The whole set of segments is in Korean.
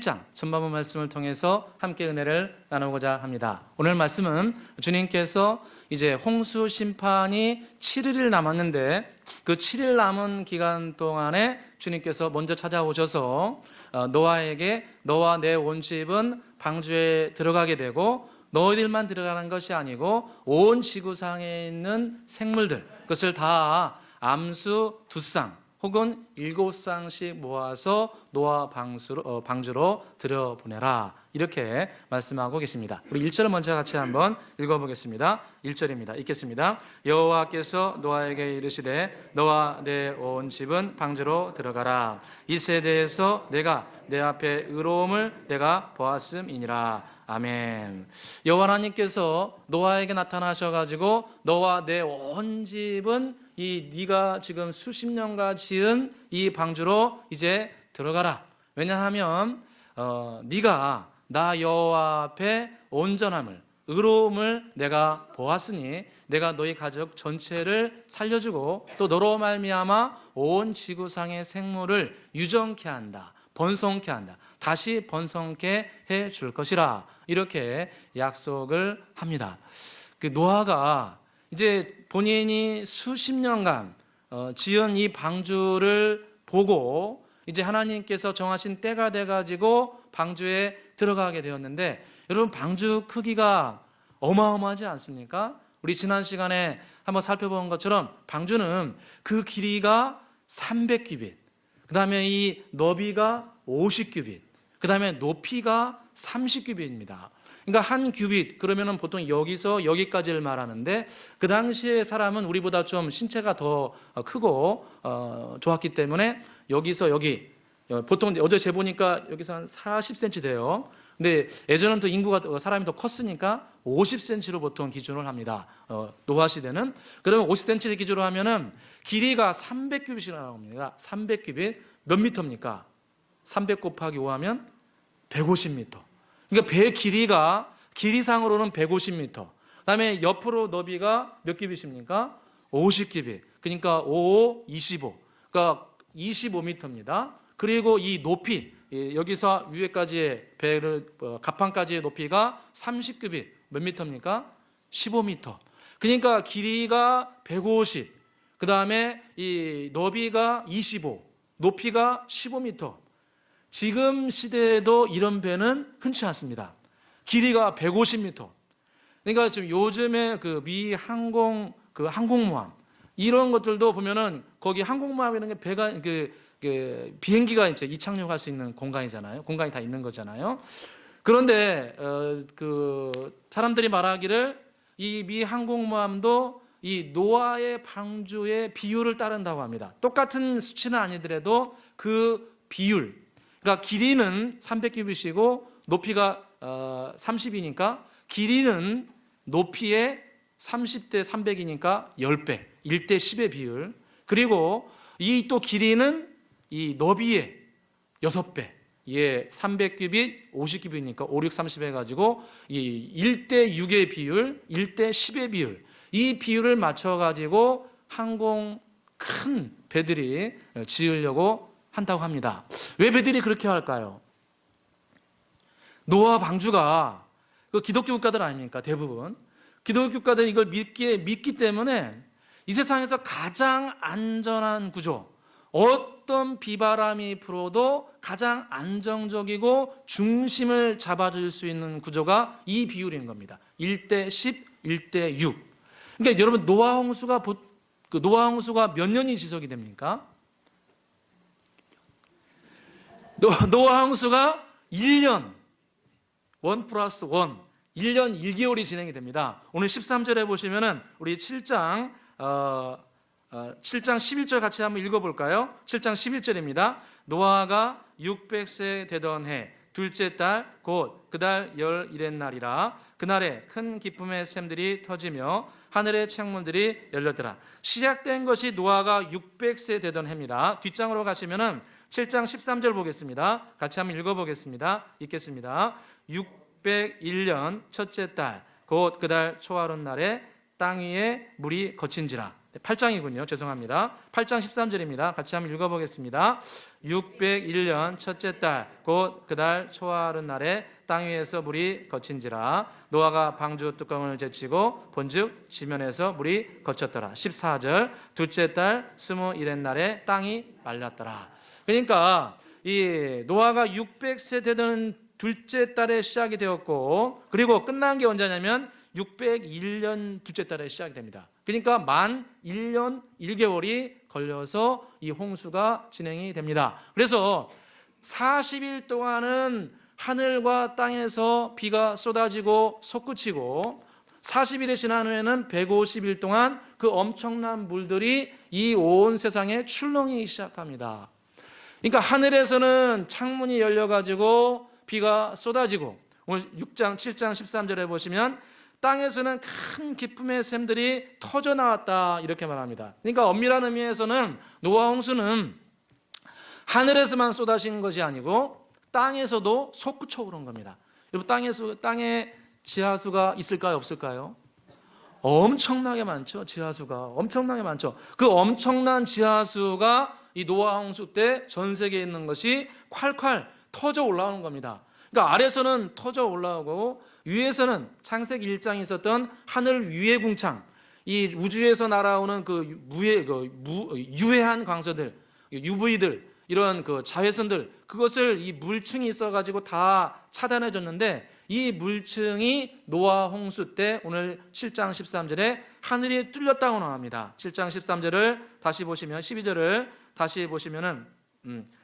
7장 전반부 말씀을 통해서 함께 은혜를 나누고자 합니다. 오늘 말씀은 주님께서 이제 홍수 심판이 7일이 남았는데 그 7일 남은 기간 동안에 주님께서 먼저 찾아오셔서 노아에게 너와 내 온 집은 방주에 들어가게 되고 너희들만 들어가는 것이 아니고 온 지구상에 있는 생물들 그것을 다 암수 2쌍 혹은 7쌍씩 모아서 노아 방주로 들여보내라 이렇게 말씀하고 계십니다. 우리 1절을 먼저 같이 한번 읽어보겠습니다. 1절입니다. 읽겠습니다. 여호와께서 노아에게 이르시되 너와 내 온 집은 방주로 들어가라. 이 세대에서 내가 내 앞에 의로움을 내가 보았음이니라. 아멘. 여호와 하나님께서 노아에게 나타나셔가지고 너와 내 온 집은 이 네가 지금 수십 년간 지은 이 방주로 이제 들어가라. 왜냐하면 네가 나 여호와 앞에 온전함을 의로움을 내가 보았으니 내가 너희 가족 전체를 살려주고 또 너로 말미암아 온 지구상의 생물을 유정케 한다. 번성케 한다. 다시 번성케 해줄 것이라 이렇게 약속을 합니다. 그 노아가 이제 본인이 수십 년간 지은 이 방주를 보고 이제 하나님께서 정하신 때가 돼가지고 방주에 들어가게 되었는데 여러분 방주 크기가 어마어마하지 않습니까? 우리 지난 시간에 한번 살펴본 것처럼 방주는 그 길이가 300규빗, 그 다음에 이 너비가 50규빗, 그 다음에 높이가 30규빗입니다. 그러니까 한 규빗 그러면은 보통 여기서 여기까지를 말하는데 그 당시에 사람은 우리보다 좀 신체가 더 크고 좋았기 때문에 여기서 여기 보통 어제 재보니까 여기서 한 40cm 돼요. 근데 예전은 또 인구가 사람이 더 컸으니까 50cm로 보통 기준을 합니다. 노아 시대는 그러면 50cm 기준으로 하면은 길이가 300규빗이나 나옵니다. 300규빗 몇 미터입니까? 300 곱하기 5 하면 150m. 그러니까 배 길이가 길이상으로는 150m. 그다음에 옆으로 너비가 몇 규빗입니까? 50규빗. 그러니까 5, 25. 그러니까 25m입니다. 그리고 이 높이 여기서 위에까지의 배를 갑판까지의 높이가 30규빗. 몇 미터입니까? 15m. 그러니까 길이가 150. 그다음에 이 너비가 25. 높이가 15m. 지금 시대에도 이런 배는 흔치 않습니다. 길이가 150m. 그러니까 지금 요즘에 그 미 항공 항공모함 이런 것들도 보면은 거기 항공모함이라는 게 배가 비행기가 이제 이착륙할 수 있는 공간이잖아요. 공간이 다 있는 거잖아요. 그런데 사람들이 말하기를 이 미 항공모함도 이 노아의 방주의 비율을 따른다고 합니다. 똑같은 수치는 아니더라도 그 비율. 그러니까 길이는 300규빗이고 높이가 30이니까 길이는 높이의 30대 300이니까 10배, 1대 10의 비율. 그리고 이 또 길이는 이 너비의 6배. 예, 300규빗, 50규빗이니까 5, 6, 30 해가지고 이 1대 6의 비율, 1대 10의 비율. 이 비율을 맞춰가지고 항공 큰 배들이 지으려고 한다고 합니다. 왜 배들이 그렇게 할까요? 노아 방주가 기독교 국가들 아닙니까? 대부분 기독교 국가들은 이걸 믿기 때문에 이 세상에서 가장 안전한 구조, 어떤 비바람이 불어도 가장 안정적이고 중심을 잡아줄 수 있는 구조가 이 비율인 겁니다. 1대 10, 1대 6. 그러니까 여러분 노아 홍수가 몇 년이 지속이 됩니까? 노아 홍수가 1년 1 플러스 1 1년 1개월이 진행이 됩니다. 오늘 13절에 보시면은 우리 7장 11절 같이 한번 읽어볼까요? 7장 11절입니다. 노아가 600세 되던 해 둘째 달 곧 그달 열 일의 날이라. 그날에 큰 기쁨의 샘들이 터지며 하늘의 창문들이 열렸더라. 시작된 것이 노아가 600세 되던 해입니다. 뒷장으로 가시면은 7장 13절 보겠습니다. 같이 한번 읽어보겠습니다. 읽겠습니다. 601년 첫째 달 곧 그달 초하룻 날에 땅 위에 물이 거친지라. 8장이군요. 죄송합니다. 8장 13절입니다. 같이 한번 읽어보겠습니다. 601년 첫째 달 곧 그 달 초하룻 날에 땅 위에서 물이 거친지라 노아가 방주 뚜껑을 제치고 본즉 지면에서 물이 거쳤더라. 14절 둘째 달 21의 날에 땅이 말랐더라. 그러니까 이 노아가 600세 되던 둘째 달에 시작이 되었고, 그리고 끝난 게 언제냐면 601년 둘째 달에 시작이 됩니다. 그러니까 만 1년 1개월이 걸려서 이 홍수가 진행이 됩니다. 그래서 40일 동안은 하늘과 땅에서 비가 쏟아지고 솟구치고, 40일이 지난 후에는 150일 동안 그 엄청난 물들이 이 온 세상에 출렁이기 시작합니다. 그러니까 하늘에서는 창문이 열려가지고 비가 쏟아지고, 오늘 6장 7장 13절에 보시면 땅에서는 큰 기쁨의 샘들이 터져 나왔다 이렇게 말합니다. 그러니까 엄밀한 의미에서는 노아 홍수는 하늘에서만 쏟아지는 것이 아니고 땅에서도 솟구쳐 오른 겁니다. 여러분, 땅에 지하수가 있을까요, 없을까요? 엄청나게 많죠. 지하수가 엄청나게 많죠. 그 엄청난 지하수가 이 노아 홍수 때 전 세계에 있는 것이 콸콸 터져 올라오는 겁니다. 그러니까 아래서는 터져 올라오고 위에서는 창세기 1장에 있었던 하늘 위의 궁창, 이 우주에서 날아오는 그 유해한 광선들, UV들, 이런 그 자외선들, 그것을 이 물층이 있어가지고 다 차단해 줬는데, 이 물층이 노아 홍수 때 오늘 7장 13절에 하늘이 뚫렸다고 나옵니다. 7장 13절을 다시 보시면, 12절을 다시 보시면은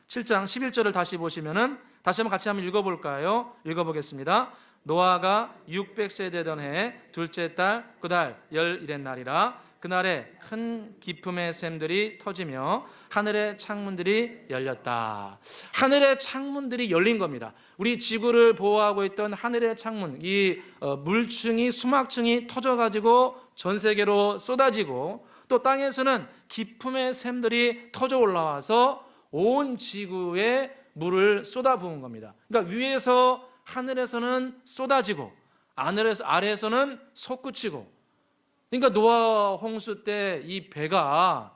7장 11절을 다시 보시면은, 다시 한번 같이 한번 읽어볼까요? 읽어보겠습니다. 노아가 600세 되던 해 둘째 달 그 달 11의 날이라 그날에 큰 기쁨의 샘들이 터지며 하늘의 창문들이 열렸다. 하늘의 창문들이 열린 겁니다. 우리 지구를 보호하고 있던 하늘의 창문, 이 물층이, 수막층이 터져가지고 전 세계로 쏟아지고, 또 땅에서는 기쁨의 샘들이 터져 올라와서 온 지구에 물을 쏟아부은 겁니다. 그러니까 위에서 하늘에서는 쏟아지고 아래에서는 솟구치고, 그러니까 노아 홍수 때 이 배가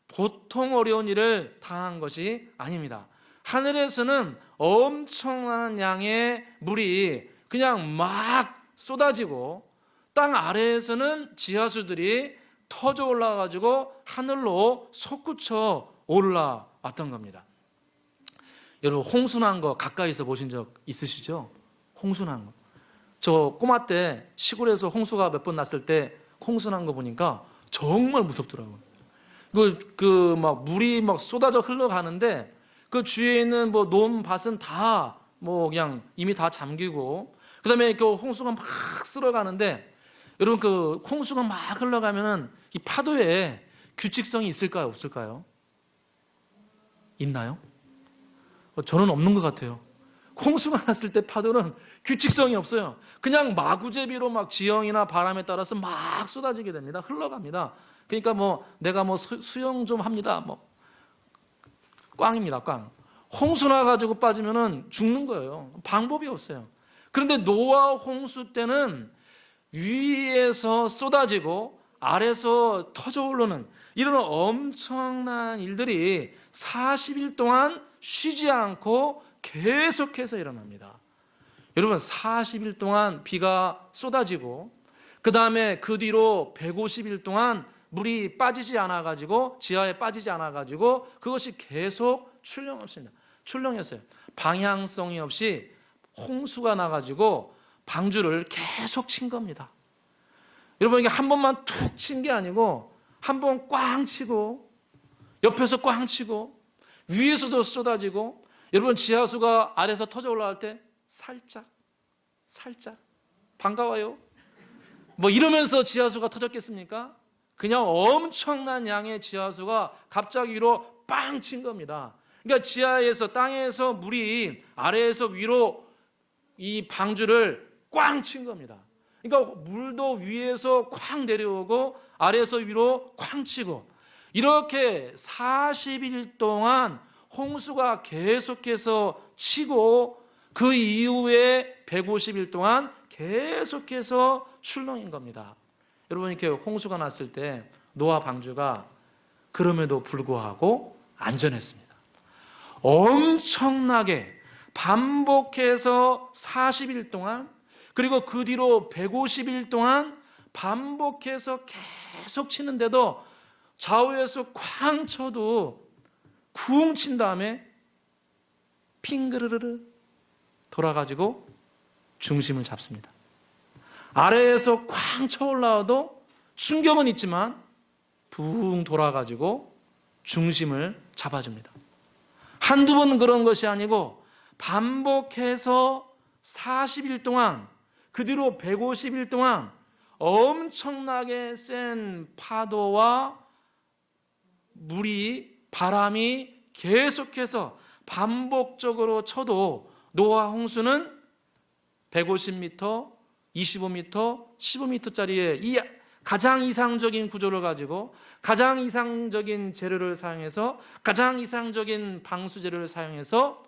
보통 어려운 일을 당한 것이 아닙니다. 하늘에서는 엄청난 양의 물이 그냥 막 쏟아지고, 땅 아래에서는 지하수들이 터져 올라가지고 하늘로 솟구쳐 올라왔던 겁니다. 여러분, 홍수난 거 가까이서 보신 적 있으시죠? 홍수난 거. 저 꼬마 때 시골에서 홍수가 몇 번 났을 때 홍수난 거 보니까 정말 무섭더라고요. 막 물이 막 쏟아져 흘러가는데 그 주위에 있는 뭐 논밭은 다 뭐 그냥 이미 다 잠기고, 그다음에 그 홍수가 막 쓸어가는데, 여러분, 그 홍수가 막 흘러가면은 이 파도에 규칙성이 있을까요, 없을까요? 있나요? 저는 없는 것 같아요. 홍수가 났을 때 파도는 규칙성이 없어요. 그냥 마구제비로 막 지형이나 바람에 따라서 막 쏟아지게 됩니다. 흘러갑니다. 그러니까 뭐 내가 뭐 수영 좀 합니다, 뭐 꽝입니다, 꽝. 홍수 나가지고 빠지면은 죽는 거예요. 방법이 없어요. 그런데 노아 홍수 때는 위에서 쏟아지고 아래에서 터져 오르는 이런 엄청난 일들이 40일 동안 쉬지 않고 계속해서 일어납니다. 여러분, 40일 동안 비가 쏟아지고, 그 다음에 그 뒤로 150일 동안 물이 빠지지 않아가지고, 지하에 빠지지 않아가지고, 그것이 계속 출렁였어요. 방향성이 없이 홍수가 나가지고 방주를 계속 친 겁니다. 여러분, 이게 한 번만 툭 친 게 아니고 한 번 꽝 치고, 옆에서 꽝 치고, 위에서도 쏟아지고, 여러분, 지하수가 아래에서 터져 올라갈 때 살짝 반가워요 뭐 이러면서 지하수가 터졌겠습니까? 그냥 엄청난 양의 지하수가 갑자기 위로 빵 친 겁니다. 그러니까 지하에서, 땅에서 물이 아래에서 위로 이 방주를 꽝 친 겁니다. 그러니까 물도 위에서 쾅 내려오고 아래에서 위로 쾅 치고, 이렇게 40일 동안 홍수가 계속해서 치고, 그 이후에 150일 동안 계속해서 출렁인 겁니다. 여러분, 이렇게 홍수가 났을 때 노아 방주가 그럼에도 불구하고 안전했습니다. 엄청나게 반복해서 40일 동안, 그리고 그 뒤로 150일 동안 반복해서 계속 치는데도 좌우에서 쾅 쳐도 쿵 친 다음에 핑그르르르 돌아가지고 중심을 잡습니다. 아래에서 쾅 쳐 올라와도 충격은 있지만 붕 돌아가지고 중심을 잡아줍니다. 한두 번 그런 것이 아니고 반복해서 40일 동안, 그 뒤로 150일 동안 엄청나게 센 파도와 바람이 계속해서 반복적으로 쳐도 노아 홍수는 150m, 25m, 15m짜리의 이 가장 이상적인 구조를 가지고 가장 이상적인 재료를 사용해서 가장 이상적인 방수재료를 사용해서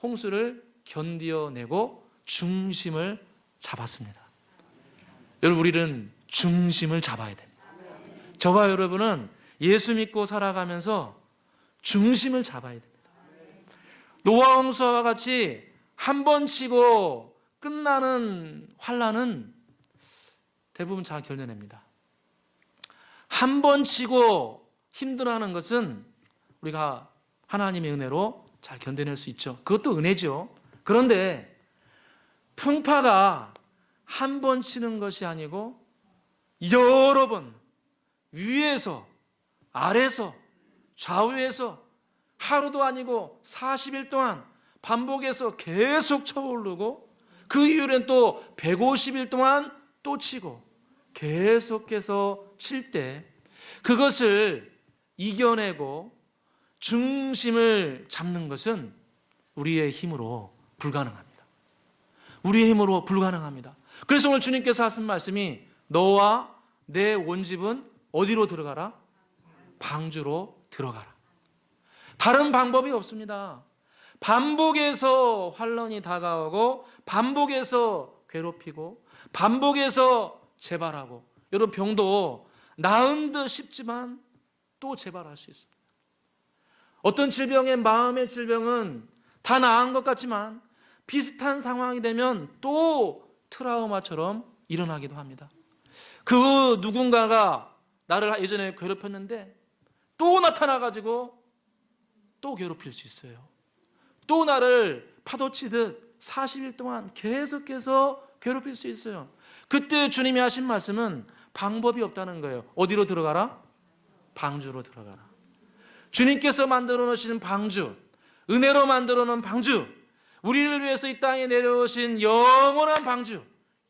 홍수를 견뎌내고 중심을 잡았습니다. 여러분, 우리는 중심을 잡아야 됩니다. 저와 여러분은 예수 믿고 살아가면서 중심을 잡아야 됩니다. 노아 홍수와 같이 한 번 치고 끝나는 환난은 대부분 잘 견뎌냅니다. 한 번 치고 힘들어하는 것은 우리가 하나님의 은혜로 잘 견뎌낼 수 있죠. 그것도 은혜죠. 그런데 풍파가 한 번 치는 것이 아니고 여러 번 위에서 아래에서 좌우에서 하루도 아니고 40일 동안 반복해서 계속 쳐오르고 그 이후엔 또 150일 동안 또 치고 계속해서 칠 때 그것을 이겨내고 중심을 잡는 것은 우리의 힘으로 불가능합니다. 우리의 힘으로 불가능합니다. 그래서 오늘 주님께서 하신 말씀이 너와 내 온 집은 어디로 들어가라? 방주로 들어가라. 다른 방법이 없습니다. 반복해서 환난이 다가오고 반복해서 괴롭히고 반복해서 재발하고, 여러분 병도 나은 듯 싶지만 또 재발할 수 있습니다. 어떤 질병의 마음의 질병은 다 나은 것 같지만 비슷한 상황이 되면 또 트라우마처럼 일어나기도 합니다. 그 누군가가 나를 예전에 괴롭혔는데 또 나타나가지고 또 괴롭힐 수 있어요. 또 나를 파도치듯 40일 동안 계속해서 괴롭힐 수 있어요. 그때 주님이 하신 말씀은 방법이 없다는 거예요. 어디로 들어가라? 방주로 들어가라. 주님께서 만들어 놓으신 방주, 은혜로 만들어 놓은 방주, 우리를 위해서 이 땅에 내려오신 영원한 방주,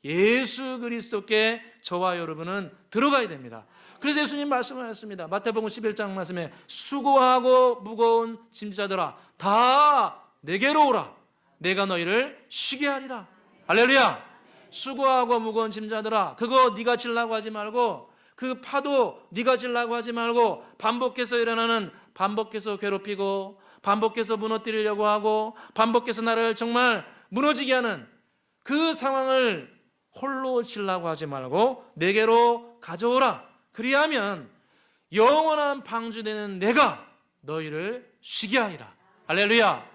예수 그리스도께 저와 여러분은 들어가야 됩니다. 그래서 예수님 말씀하셨습니다. 마태복음 11장 말씀에 수고하고 무거운 짐자들아 다 내게로 오라. 내가 너희를 쉬게 하리라. 할렐루야. 수고하고 무거운 짐자들아, 그거 네가 질라고 하지 말고, 그 파도 네가 질라고 하지 말고, 반복해서 일어나는, 반복해서 괴롭히고 반복해서 무너뜨리려고 하고 반복해서 나를 정말 무너지게 하는 그 상황을 홀로 질라고 하지 말고 내게로 가져오라. 그리하면 영원한 방주되는 내가 너희를 쉬게 하리라. 할렐루야.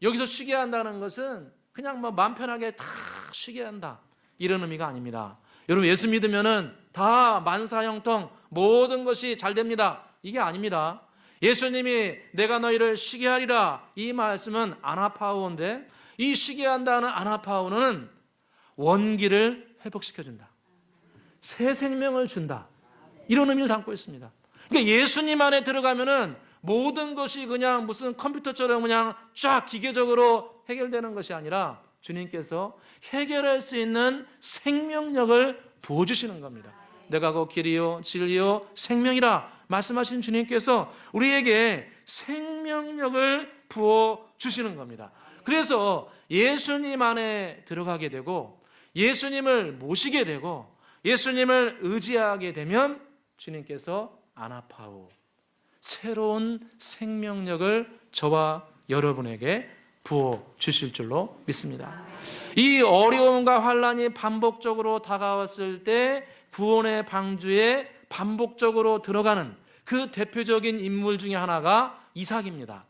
여기서 쉬게 한다는 것은 그냥 뭐 마음 편하게 다 쉬게 한다, 이런 의미가 아닙니다. 여러분, 예수 믿으면은 다 만사형통 모든 것이 잘 됩니다, 이게 아닙니다. 예수님이 내가 너희를 쉬게 하리라, 이 말씀은 아나파우어인데, 이 쉬게 한다는 아나파우어는 원기를 회복시켜준다, 새 생명을 준다, 이런 의미를 담고 있습니다. 그러니까 예수님 안에 들어가면은 모든 것이 그냥 무슨 컴퓨터처럼 그냥 쫙 기계적으로 해결되는 것이 아니라 주님께서 해결할 수 있는 생명력을 부어주시는 겁니다. 내가 그 길이요 진리요 생명이라 말씀하신 주님께서 우리에게 생명력을 부어주시는 겁니다. 그래서 예수님 안에 들어가게 되고 예수님을 모시게 되고 예수님을 의지하게 되면 주님께서 아나파우, 새로운 생명력을 저와 여러분에게 부어주실 줄로 믿습니다. 이 어려움과 환난이 반복적으로 다가왔을 때 구원의 방주에 반복적으로 들어가는 그 대표적인 인물 중에 하나가 이삭입니다.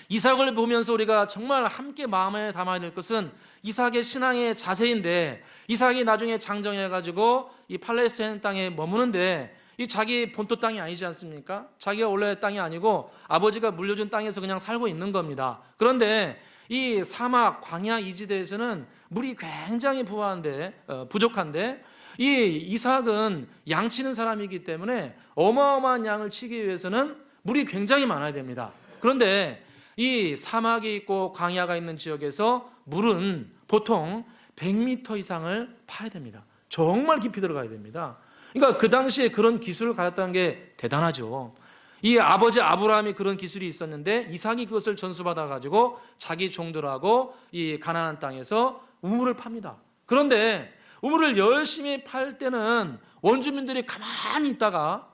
이삭을 보면서 우리가 정말 함께 마음에 담아야 될 것은 이삭의 신앙의 자세인데, 이삭이 나중에 장정해가지고 이 팔레스타인 땅에 머무는데 이 자기 본토 땅이 아니지 않습니까? 자기가 원래 땅이 아니고 아버지가 물려준 땅에서 그냥 살고 있는 겁니다. 그런데 이 사막 광야 이지대에서는 물이 굉장히 부족한데 이 이삭은 양 치는 사람이기 때문에 어마어마한 양을 치기 위해서는 물이 굉장히 많아야 됩니다. 그런데 이 사막이 있고 광야가 있는 지역에서 물은 보통 100m 이상을 파야 됩니다. 정말 깊이 들어가야 됩니다. 그러니까 그 당시에 그런 기술을 가졌다는 게 대단하죠. 이 아버지 아브라함이 그런 기술이 있었는데 이삭이 그것을 전수받아 가지고 자기 종들하고 이 가나안 땅에서 우물을 팝니다. 그런데 우물을 열심히 팔 때는 원주민들이 가만히 있다가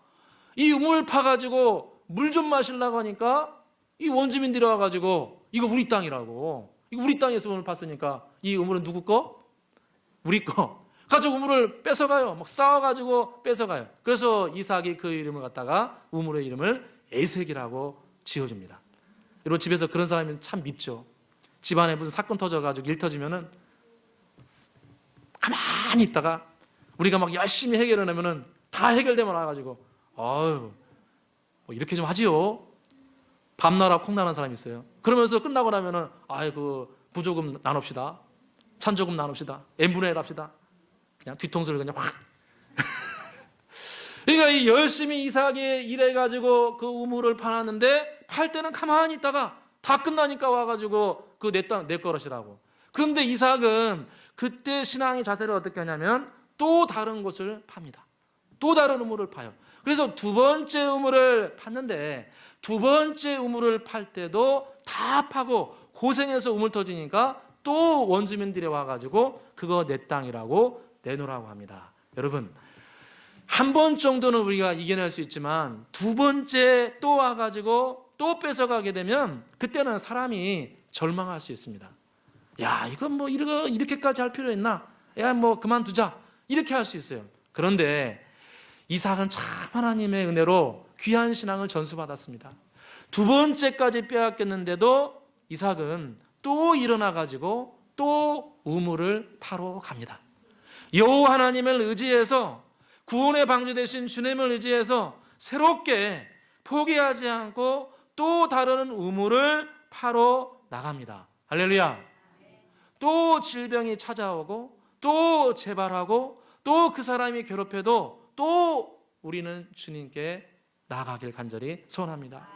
이 우물 파가지고 물 좀 마시려고 하니까 이 원주민들이 와가지고 이거 우리 땅이라고, 이거 우리 땅에서 우물 팠으니까 이 우물은 누구 거? 우리 거. 가지고 우물을 뺏어가요. 막 싸워가지고 뺏어가요. 그래서 이삭이 그 이름을 갖다가 우물의 이름을 에색이라고 지어줍니다. 여러분 집에서 그런 사람이 참 밉죠. 집안에 무슨 사건 터져가지고 일 터지면은 가만히 있다가 우리가 막 열심히 해결해내면은 다 해결되면 와가지고 아유 뭐 이렇게 좀 하지요. 밤나라 콩나는 사람이 있어요. 그러면서 끝나고 나면은 아이고 부조금 나눕시다. 찬조금 나눕시다. n분의 1 합시다. 그냥 뒤통수를 그냥 확. 그러니까 이 열심히 이삭이 일해가지고 그 우물을 파놨는데 팔 때는 가만히 있다가 다 끝나니까 와가지고 그 내 땅 내 거라시라고. 그런데 이삭은 그때 신앙의 자세를 어떻게 하냐면 또 다른 곳을 팝니다. 또 다른 우물을 파요. 그래서 두 번째 우물을 팠는데 두 번째 우물을 팔 때도 다 파고 고생해서 우물 터지니까 또 원주민들이 와가지고 그거 내 땅이라고 내놓으라고 합니다. 여러분 한 번 정도는 우리가 이겨낼 수 있지만 두 번째 또 와가지고 또 뺏어가게 되면 그때는 사람이 절망할 수 있습니다. 야 이건 뭐 이렇게까지 할 필요 있나? 야 뭐 그만두자 이렇게 할 수 있어요. 그런데 이삭은 참 하나님의 은혜로 귀한 신앙을 전수받았습니다. 두 번째까지 빼앗겼는데도 이삭은 또 일어나가지고 또 우물을 파러 갑니다. 여호와 하나님을 의지해서 구원의 방주 되신 주님을 의지해서 새롭게 포기하지 않고 또 다른 우물을 파러 나갑니다. 할렐루야. 또 질병이 찾아오고 또 재발하고 또 그 사람이 괴롭혀도 또 우리는 주님께 나아가길 간절히 소원합니다.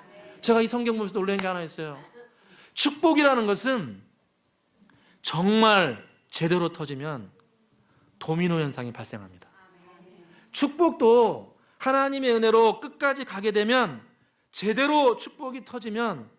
제가 이 성경 보면서 놀란 게 하나 있어요. 축복이라는 것은 정말 제대로 터지면 도미노 현상이 발생합니다. 축복도 하나님의 은혜로 끝까지 가게 되면 제대로 축복이 터지면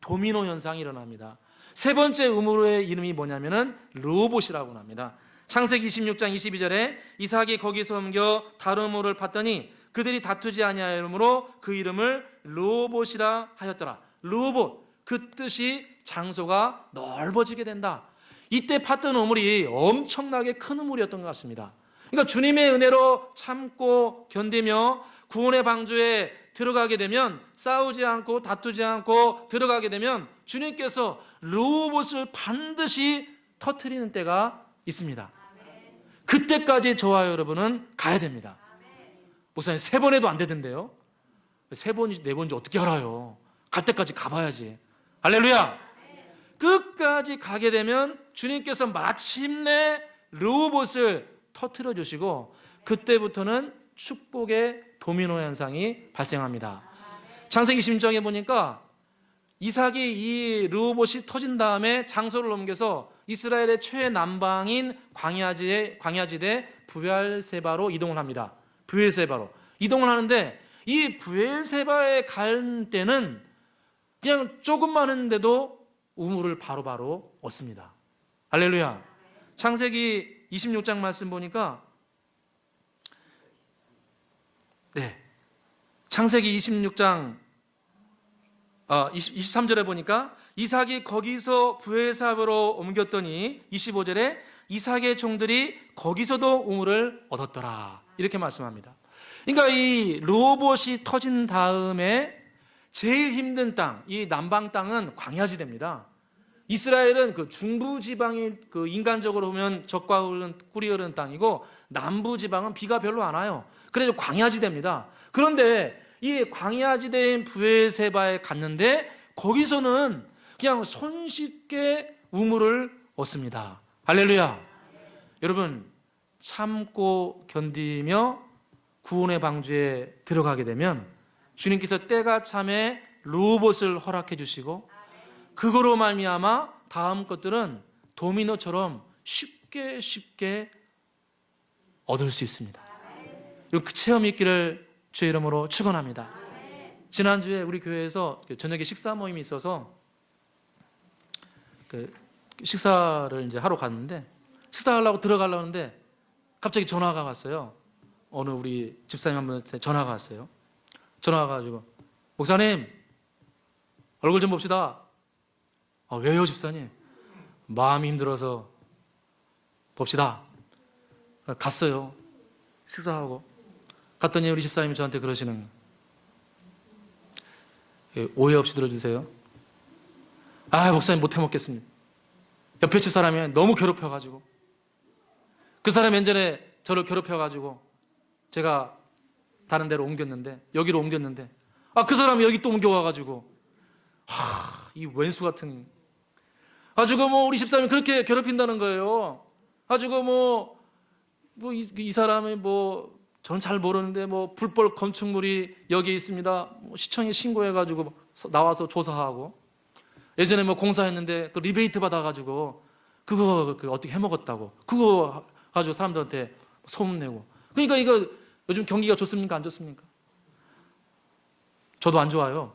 도미노 현상이 일어납니다. 세 번째 우물의 이름이 뭐냐면은 르호봇이라고 합니다. 창세기 26장 22절에 이삭이 거기서 옮겨 다른 우물을 팠더니 그들이 다투지 아니하므로 그 이름을 르호봇이라 하였더라. 르호봇, 그 뜻이 장소가 넓어지게 된다. 이때 팠던 우물이 엄청나게 큰 우물이었던 것 같습니다. 그러니까 주님의 은혜로 참고 견디며 구원의 방주에 들어가게 되면 싸우지 않고 다투지 않고 들어가게 되면 주님께서 르호봇을 반드시 터뜨리는 때가 있습니다. 그때까지 저와 여러분은 가야 됩니다. 목사님 3번 해도 안 되던데요. 3번인지 4번인지 어떻게 알아요? 갈 때까지 가봐야지. 할렐루야. 끝까지 가게 되면 주님께서 마침내 르호봇을 터뜨려 주시고 그때부터는 축복의 도미노 현상이 발생합니다. 창세기 16장에 보니까 이삭이 이 르호봇이 터진 다음에 장소를 옮겨서 이스라엘의 최남방인 광야지대 브엘세바로 이동을 합니다. 브엘세바로 이동을 하는데 이 브엘세바에 갈 때는 그냥 조금만 했는데도 우물을 바로바로 얻습니다. 할렐루야. 창세기 26장 말씀 보니까 창세기 26장 23절에 보니까 이삭이 거기서 브엘세바로 옮겼더니 25절에 이삭의 종들이 거기서도 우물을 얻었더라. 이렇게 말씀합니다. 그러니까 이 르호봇이 터진 다음에 제일 힘든 땅, 이 남방 땅은 광야지대입니다. 이스라엘은 그 중부 지방이 그 인간적으로 보면 적과 꿀이 흐르는 땅이고, 남부 지방은 비가 별로 안 와요. 그래서 광야지대입니다. 그런데 이 광야지대인 브에세바에 갔는데 거기서는 그냥 손쉽게 우물을 얻습니다. 할렐루야. 여러분, 참고 견디며 구원의 방주에 들어가게 되면 주님께서 때가 참에 르호봇을 허락해 주시고, 그거로 말미암아 다음 것들은 도미노처럼 쉽게 얻을 수 있습니다. 그 체험이 있기를 주의 이름으로 축원합니다. 지난주에 우리 교회에서 저녁에 식사 모임이 있어서 그 식사를 이제 하러 갔는데, 식사하려고 들어가려고 하는데 갑자기 전화가 왔어요. 어느 우리 집사님 한 분한테 전화가 왔어요. 전화가 가지고, 목사님 얼굴 좀 봅시다. 왜요 집사님? 마음이 힘들어서 봅시다. 갔어요. 식사하고 갔더니 우리 집사님이 저한테 그러시는 거예요. 오해 없이 들어주세요. 목사님 못 해먹겠습니다. 옆에 집 사람이 너무 괴롭혀가지고, 그 사람이 예전에 저를 괴롭혀가지고 제가 다른 데로 옮겼는데, 여기로 옮겼는데, 그 사람이 여기 또 옮겨와가지고, 이 왼수 같은, 가지고 우리 집사람이 그렇게 괴롭힌다는 거예요. 가지고 이 사람이 저는 잘 모르는데 불법 건축물이 여기 있습니다. 시청에 신고해가지고 나와서 조사하고, 예전에 공사했는데 그 리베이트 받아가지고 그거 어떻게 해먹었다고, 그거 가지고 사람들한테 소문내고. 그러니까 이거 요즘 경기가 좋습니까? 안 좋습니까? 저도 안 좋아요.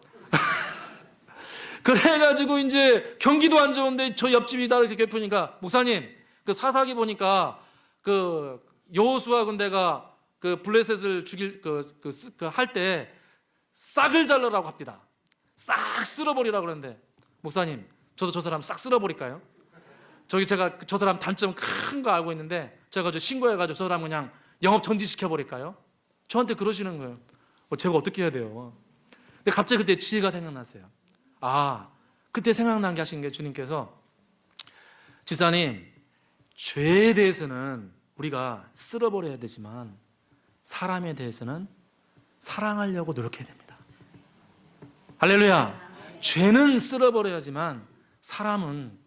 그래가지고 이제 경기도 안 좋은데 저 옆집이 나를 이렇게 괴롭히니까, 목사님 그 사사기 보니까 그 여호수아 군대가 그 블레셋을 죽일 할 때 싹을 잘라라고 합니다. 싹 쓸어버리라고 그러는데, 목사님 저도 저 사람 싹 쓸어버릴까요? 제가 저 사람 단점 큰 거 알고 있는데 제가 신고해가지고 저 사람 그냥 영업 정지시켜버릴까요? 저한테 그러시는 거예요. 제가 어떻게 해야 돼요? 근데 갑자기 그때 지혜가 생각났어요. 그때 생각난 게 하신 게, 주님께서 집사님, 죄에 대해서는 우리가 쓸어버려야 되지만 사람에 대해서는 사랑하려고 노력해야 됩니다. 할렐루야. 죄는 쓸어버려야지만 사람은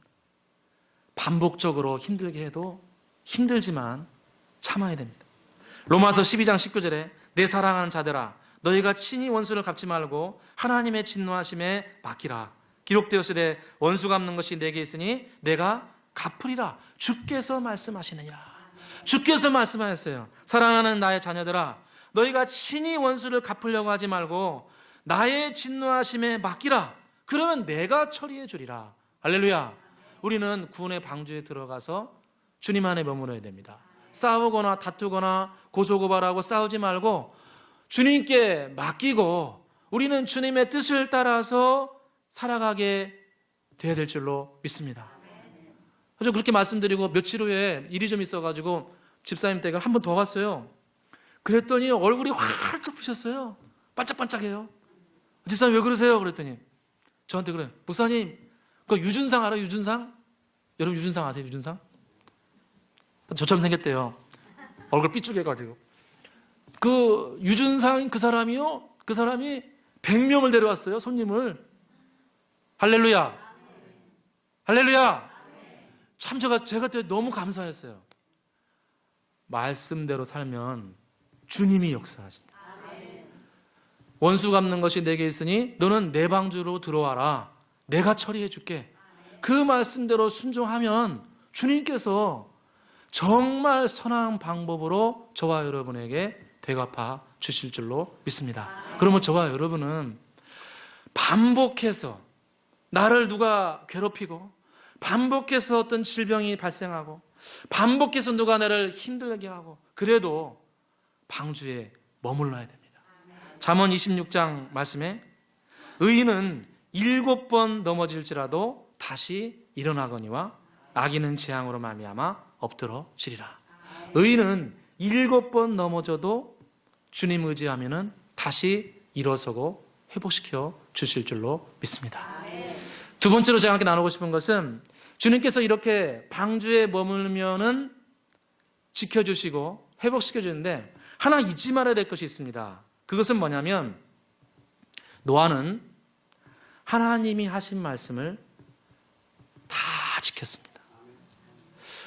반복적으로 힘들게 해도 힘들지만 참아야 됩니다. 로마서 12장 19절에 내 사랑하는 자들아, 너희가 친히 원수를 갚지 말고 하나님의 진노하심에 맡기라. 기록되었으되 원수 갚는 것이 내게 있으니 내가 갚으리라. 주께서 말씀하시느니라. 주께서 말씀하셨어요. 사랑하는 나의 자녀들아, 너희가 친히 원수를 갚으려고 하지 말고 나의 진노하심에 맡기라. 그러면 내가 처리해 주리라. 할렐루야. 우리는 구원의 방주에 들어가서 주님 안에 머물러야 됩니다. 싸우거나 다투거나 고소고발하고 싸우지 말고 주님께 맡기고 우리는 주님의 뜻을 따라서 살아가게 돼야 될 줄로 믿습니다. 그래서 그렇게 말씀드리고 며칠 후에 일이 좀 있어가지고 집사님 댁을 한 번 더 갔어요. 그랬더니 얼굴이 활짝 피셨어요. 반짝반짝해요. 집사님 왜 그러세요? 그랬더니 저한테 그래요. 목사님, 그 유준상 알아요? 유준상? 여러분 유준상 아세요? 유준상? 저처럼 생겼대요. 얼굴 삐죽해가지고. 그 유준상 그 사람이요? 그 사람이 100명을 데려왔어요. 손님을. 할렐루야. 할렐루야. 참 제가 그때 너무 감사했어요. 말씀대로 살면 주님이 역사하십니다. 원수 갚는 것이 내게 있으니 너는 내 방주로 들어와라. 내가 처리해 줄게. 그 말씀대로 순종하면 주님께서 정말 선한 방법으로 저와 여러분에게 되갚아 주실 줄로 믿습니다. 그러면 저와 여러분은 반복해서 나를 누가 괴롭히고 반복해서 어떤 질병이 발생하고 반복해서 누가 나를 힘들게 하고 그래도 방주에 머물러야 됩니다. 잠언 26장 말씀에 의인은 7번 넘어질지라도 다시 일어나거니와 악인은 재앙으로 말미암아 엎드러지리라. 의인은 7번 넘어져도 주님 의지하면은 다시 일어서고 회복시켜 주실 줄로 믿습니다. 두 번째로 제가 함께 나누고 싶은 것은 주님께서 이렇게 방주에 머물면은 지켜주시고 회복시켜주는데 하나 잊지 말아야 될 것이 있습니다. 그것은 뭐냐면 노아는 하나님이 하신 말씀을 다 지켰습니다.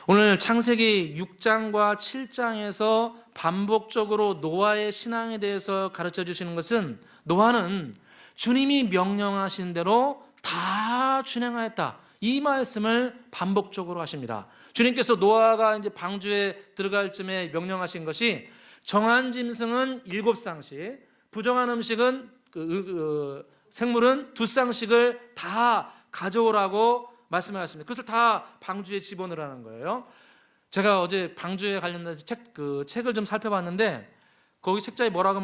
오늘 창세기 6장과 7장에서 반복적으로 노아의 신앙에 대해서 가르쳐 주시는 것은 노아는 주님이 명령하신 대로 다 준행하였다. 이 말씀을 반복적으로 하십니다. 주님께서 노아가 이제 방주에 들어갈 쯤에 명령하신 것이 정한 짐승은 7쌍씩, 부정한 음식은 생물은 2쌍씩을 다 가져오라고 말씀하셨습니다. 그것을 다 방주에 집어넣으라는 거예요. 제가 어제 방주에 관련해서 책을 좀 살펴봤는데 거기 책자에 뭐라고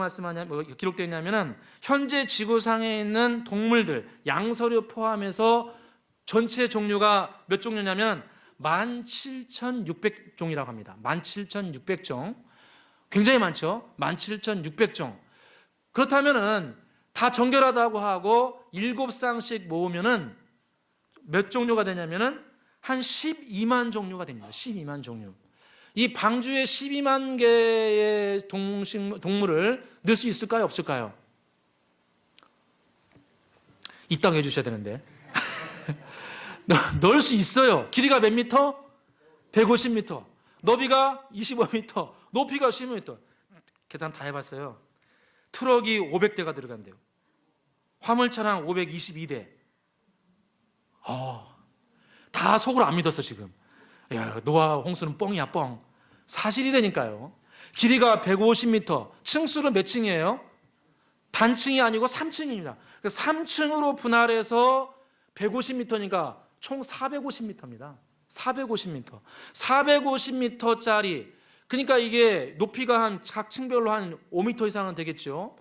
기록되어 있냐면은 현재 지구상에 있는 동물들, 양서류 포함해서 전체 종류가 몇 종류냐면 17,600종이라고 합니다. 17,600종. 굉장히 많죠? 17,600종. 그렇다면은 다 정결하다고 하고 7쌍씩 모으면은 몇 종류가 되냐면은 한 12만 종류가 됩니다. 12만 종류. 이 방주에 12만 개의 동물을 넣을 수 있을까요? 없을까요? 있다고 해주셔야 되는데. 넣을 수 있어요. 길이가 몇 미터? 150미터. 너비가 25미터. 높이가 15미터. 계산 다 해봤어요. 트럭이 500대가 들어간대요. 화물차량 522대. 다 속으로 안 믿었어 지금. 야, 노아 홍수는 뻥이야 뻥. 사실이라니까요. 길이가 150m. 층수는 몇 층이에요? 단층이 아니고 3층입니다. 3층으로 분할해서 150m니까 총 450m입니다. 450m. 450m짜리. 그러니까 이게 높이가 한 각 층별로 한 5m 이상은 되겠죠.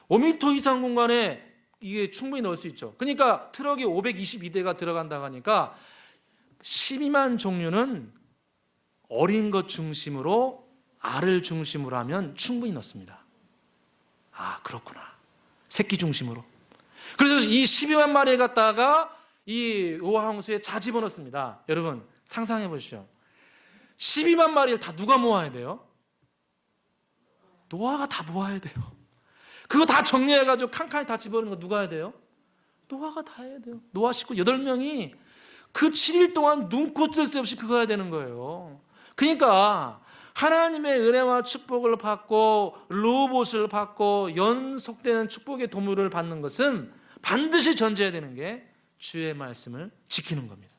5m 이상 공간에 이게 충분히 넣을 수 있죠. 그러니까 트럭이 522대가 들어간다고 하니까 12만 종류는 어린 것 중심으로 알을 중심으로 하면 충분히 넣습니다. 아, 그렇구나. 새끼 중심으로. 그래서 이 12만 마리를 갖다가 이 노아 홍수에 다 집어넣습니다. 여러분 상상해 보시죠. 12만 마리를 다 누가 모아야 돼요? 노아가 다 모아야 돼요. 그거 다 정리해가지고 칸칸이 다 집어넣는 거 누가 해야 돼요? 노아가 다 해야 돼요. 노아 식구 8명이 그 7일 동안 눈코 뜰 새 없이 그거 해야 되는 거예요. 그러니까 하나님의 은혜와 축복을 받고 로봇을 받고 연속되는 축복의 도움을 받는 것은 반드시 전제해야 되는 게 주의 말씀을 지키는 겁니다.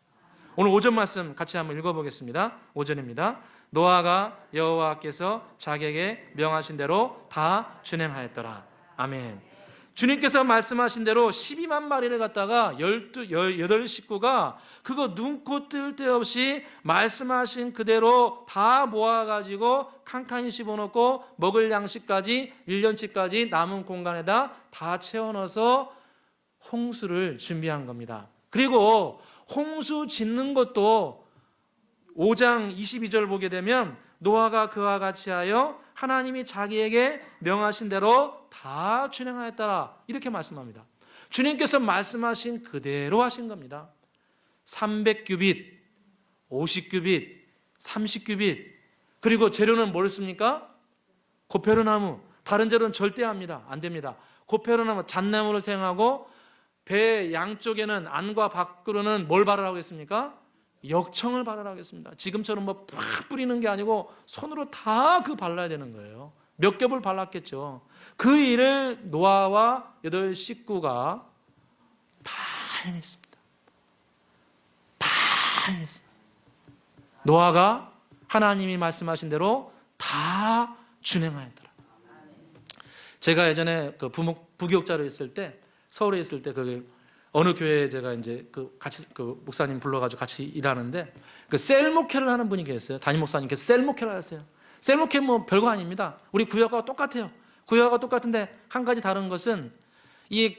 오늘 5절 말씀 같이 한번 읽어보겠습니다. 5절입니다. 노아가 여호와께서 자기에게 명하신 대로 다 준행하였더라. 아멘. 주님께서 말씀하신 대로 12만 마리를 갖다가 18 식구가 그거 눈코 뜰 데 없이 말씀하신 그대로 다 모아가지고 칸칸이 집어넣고 먹을 양식까지 1년치까지 남은 공간에다 다 채워넣어서 홍수를 준비한 겁니다. 그리고 홍수 짓는 것도 5장 22절 보게 되면 노아가 그와 같이 하여 하나님이 자기에게 명하신 대로 다 준행하였더라 이렇게 말씀합니다. 주님께서 말씀하신 그대로 하신 겁니다. 300규빗, 50규빗, 30규빗 그리고 재료는 뭘 씁니까? 고페르나무. 다른 재료는 절대 안 됩니다. 고페르나무, 잣나무를 사용하고 배 양쪽에는 안과 밖으로는 뭘 바르라고 했습니까? 역청을 바르라고 했습니다. 지금처럼 팍 뿌리는 게 아니고 손으로 다 발라야 되는 거예요. 몇 겹을 발랐겠죠. 그 일을 노아와 8 식구가 다 해냈습니다. 다 해냈습니다. 노아가 하나님이 말씀하신 대로 다 준행하였더라. 제가 예전에 부교육자로 있을 때 서울에 있을 때 어느 교회에 제가 이제 같이 목사님 불러가지고 같이 일하는데 셀 목회를 하는 분이 계셨어요. 담임 목사님께서 셀 목회를 하세요. 셀 목회 별거 아닙니다. 우리 구역하고 똑같아요. 구역하고 똑같은데 한 가지 다른 것은 이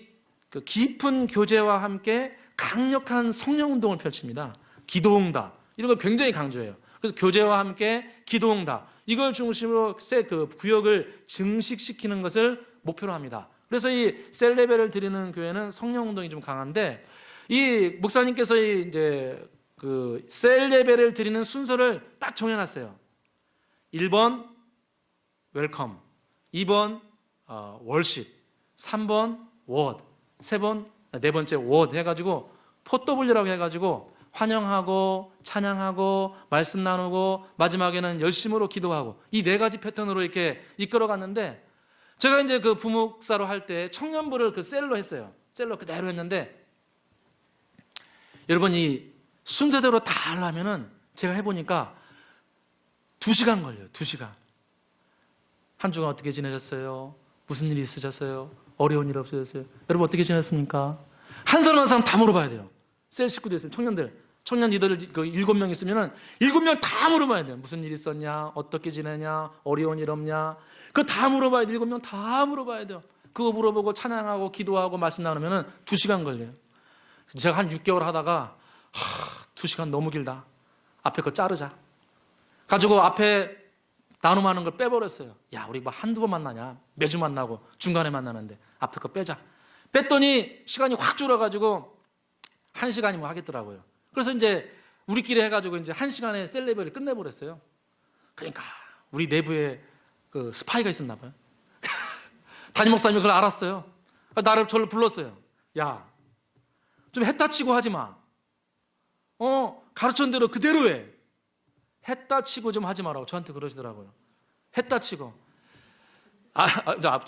깊은 교제와 함께 강력한 성령 운동을 펼칩니다. 기도응답. 이런 걸 굉장히 강조해요. 그래서 교제와 함께 기도응답, 이걸 중심으로 그 구역을 증식시키는 것을 목표로 합니다. 그래서 이 셀레베를 드리는 교회는 성령 운동이 좀 강한데, 이 목사님께서 이제 그 셀레베를 드리는 순서를 딱 정해놨어요. 1번 웰컴, 2번 월십, 3번 워드, 네 번째 워드 해가지고 4W라고 해가지고 환영하고 찬양하고 말씀 나누고 마지막에는 열심으로 기도하고, 이 네 가지 패턴으로 이렇게 이끌어갔는데, 제가 이제 그 부목사로 할 때 청년부를 그 셀로 했어요. 셀로 그대로 했는데, 여러분 이 순서대로 다 하려면은 제가 해보니까 2시간 걸려요. 2시간. 한 주간 어떻게 지내셨어요? 무슨 일이 있으셨어요? 어려운 일 없으셨어요? 여러분 어떻게 지냈습니까? 한 사람 한 사람 다 물어봐야 돼요. 셀 식구들 있으면 청년 리더들 그 7명 있으면은 7명 다 물어봐야 돼요. 무슨 일 있었냐? 어떻게 지내냐? 어려운 일 없냐? 그거 다 물어봐야 돼요. 7명 다 물어봐야 돼요. 그거 물어보고 찬양하고 기도하고 말씀 나누면은 2시간 걸려요. 제가 한 6개월 하다가 2시간 너무 길다. 앞에 거 자르자. 가지고 앞에 나눔하는 걸 빼버렸어요. 야, 우리 뭐 한두 번 만나냐? 매주 만나고 중간에 만나는데 앞에 거 빼자. 뺐더니 시간이 확 줄어가지고 1시간이 뭐 하겠더라고요. 그래서 이제 우리끼리 해가지고 이제 1시간에 셀레브를 끝내버렸어요. 그러니까 우리 내부에 그 스파이가 있었나 봐요. 담임 목사님이 그걸 알았어요. 저를 불렀어요. 야, 좀 했다 치고 하지 마. 가르친 대로 그대로 해. 했다 치고 좀 하지 마라고 저한테 그러시더라고요. 했다 치고.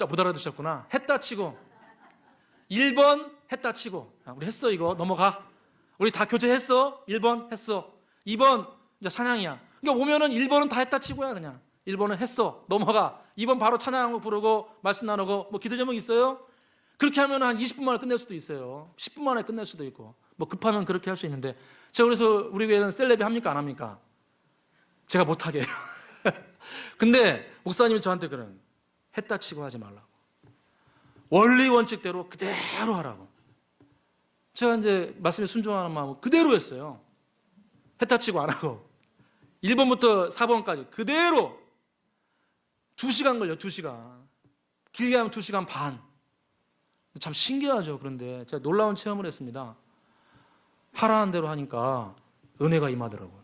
못 알아두셨구나. 했다 치고. 1번 했다 치고. 우리 했어, 이거 넘어가. 우리 다 교제했어. 1번 했어. 2번 이제 찬양이야. 그러니까 오면은 1번은 다 했다 치고야. 그냥 1번은 했어, 넘어가. 2번 바로 찬양하고 부르고 말씀 나누고, 뭐 기도 제목 있어요? 그렇게 하면 한 20분 만에 끝낼 수도 있어요. 10분 만에 끝낼 수도 있고, 뭐 급하면 그렇게 할 수 있는데, 제가 그래서 우리 교회는 셀레비 합니까 안 합니까? 제가 못하게 해요. 근데 목사님이 저한테 그런, 했다 치고 하지 말라고, 원리 원칙대로 그대로 하라고. 제가 이제 말씀에 순종하는 마음으로 그대로 했어요. 했다 치고 안 하고 1번부터 4번까지 그대로 2시간 걸려. 2시간, 길게 하면 2시간 반. 참 신기하죠. 그런데 제가 놀라운 체험을 했습니다. 하라는 대로 하니까 은혜가 임하더라고요.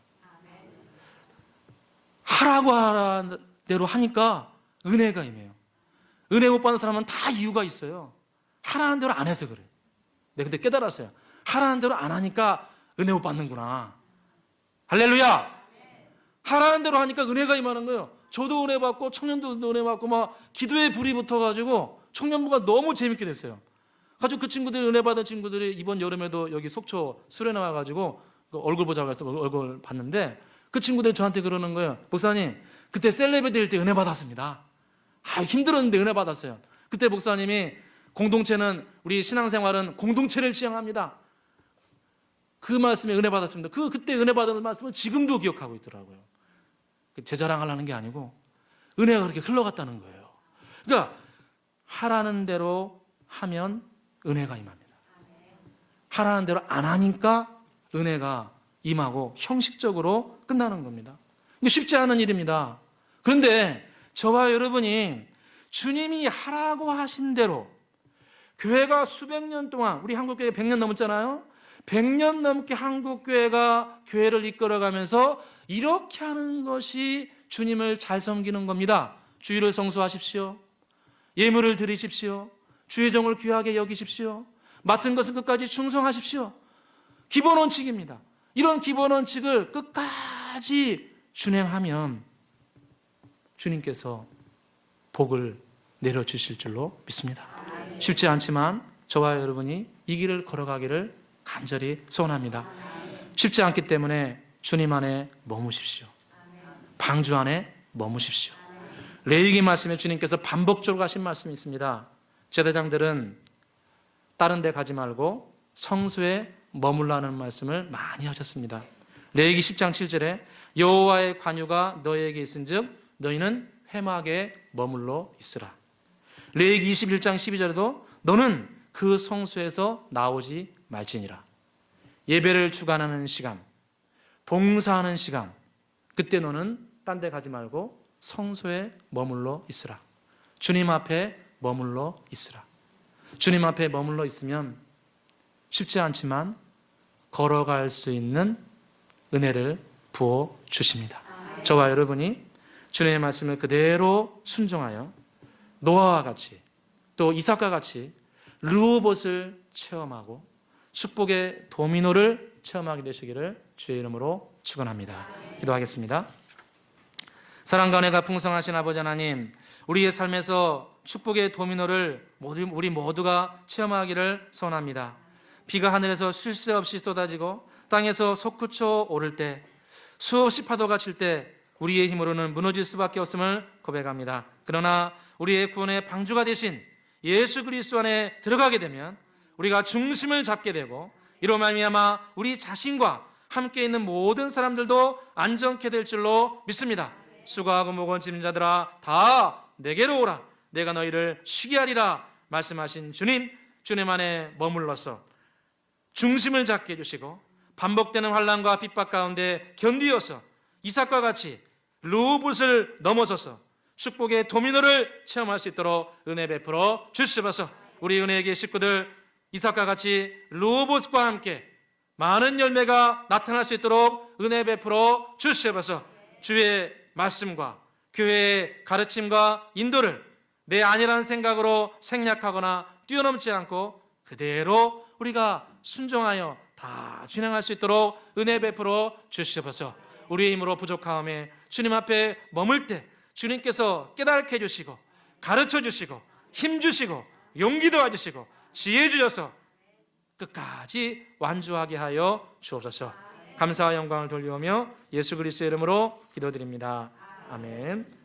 하라고 하라는 대로 하니까 은혜가 임해요. 은혜 못 받는 사람은 다 이유가 있어요. 하라는 대로 안 해서 그래. 네, 근데 깨달았어요. 하라는 대로 안 하니까 은혜 못 받는구나. 할렐루야. 하라는 대로 하니까 은혜가 임하는 거예요. 저도 은혜 받고 청년도 은혜 받고 막 기도에 불이 붙어가지고 청년부가 너무 재밌게 됐어요. 가지고 그 친구들이, 은혜 받은 친구들이 이번 여름에도 여기 속초 수련회 나와가지고 얼굴 보자고 해서 얼굴 봤는데, 그 친구들이 저한테 그러는 거예요. 목사님, 그때 셀레브 될 때 은혜 받았습니다. 힘들었는데 은혜 받았어요. 그때 목사님이 공동체는, 우리 신앙생활은 공동체를 지향합니다. 그 말씀에 은혜 받았습니다. 그때 은혜 받은 말씀을 지금도 기억하고 있더라고요. 제 자랑하려는 게 아니고 은혜가 그렇게 흘러갔다는 거예요. 그러니까 하라는 대로 하면 은혜가 임합니다. 하라는 대로 안 하니까 은혜가 임하고 형식적으로 끝나는 겁니다. 이게 쉽지 않은 일입니다. 그런데 저와 여러분이 주님이 하라고 하신 대로, 교회가 수백 년 동안, 우리 한국교회 100년 넘었잖아요. 100년 넘게 한국교회가 교회를 이끌어가면서 이렇게 하는 것이 주님을 잘 섬기는 겁니다. 주일을 성수하십시오. 예물을 드리십시오. 주의 종을 귀하게 여기십시오. 맡은 것은 끝까지 충성하십시오. 기본 원칙입니다. 이런 기본 원칙을 끝까지 준행하면 주님께서 복을 내려주실 줄로 믿습니다. 쉽지 않지만 저와 여러분이 이 길을 걸어가기를 간절히 소원합니다. 쉽지 않기 때문에 주님 안에 머무십시오. 방주 안에 머무십시오. 레위기 말씀에 주님께서 반복적으로 하신 말씀이 있습니다. 제사장들은 다른 데 가지 말고 성소에 머물라는 말씀을 많이 하셨습니다. 레위기 10장 7절에 여호와의 관유가 너희에게 있은즉 너희는 회막에 머물러 있으라. 레위기 21장 12절에도 너는 그 성소에서 나오지 말지니라. 예배를 주관하는 시간, 봉사하는 시간, 그때 너는 딴 데 가지 말고 성소에 머물러 있으라. 주님 앞에 머물러 있으라. 주님 앞에 머물러 있으면 쉽지 않지만 걸어갈 수 있는 은혜를 부어 주십니다. 저와 여러분이 주님의 말씀을 그대로 순종하여 노아와 같이 또 이삭과 같이 르호봇을 체험하고 축복의 도미노를 체험하게 되시기를 주의 이름으로 축원합니다. 기도하겠습니다. 사랑과 은혜가 풍성하신 아버지 하나님, 우리의 삶에서 축복의 도미노를 우리 모두가 체험하기를 소원합니다. 비가 하늘에서 쉴 새 없이 쏟아지고 땅에서 솟구쳐 오를 때, 수없이 파도가 칠 때 우리의 힘으로는 무너질 수밖에 없음을 고백합니다. 그러나 우리의 구원의 방주가 되신 예수 그리스도 안에 들어가게 되면 우리가 중심을 잡게 되고, 이로 말미암아 우리 자신과 함께 있는 모든 사람들도 안전케 될 줄로 믿습니다. 수고하고 무거운 짐진 자들아 다 내게로 오라, 내가 너희를 쉬게 하리라 말씀하신 주님, 주님 안에 머물러서 중심을 잡게 해주시고 반복되는 환난과 핍박 가운데 견디어서 이삭과 같이 르호봇을 넘어서서 축복의 도미노를 체험할 수 있도록 은혜 베풀어 주시옵소서. 우리 은혜의 식구들 이삭과 같이 르호봇과 함께 많은 열매가 나타날 수 있도록 은혜 베풀어 주시옵소서. 주의 말씀과 교회의 가르침과 인도를 내 아니라는 생각으로 생략하거나 뛰어넘지 않고 그대로 우리가 순종하여 다 진행할 수 있도록 은혜 베풀어 주시옵소서. 우리의 힘으로 부족하오매 주님 앞에 머물 때 주님께서 깨닫게 해주시고 가르쳐 주시고 힘 주시고 용기 도와주시고 지혜 주셔서 끝까지 완주하게 하여 주옵소서. 감사와 영광을 돌려오며 예수 그리스도의 이름으로 기도드립니다. 아멘.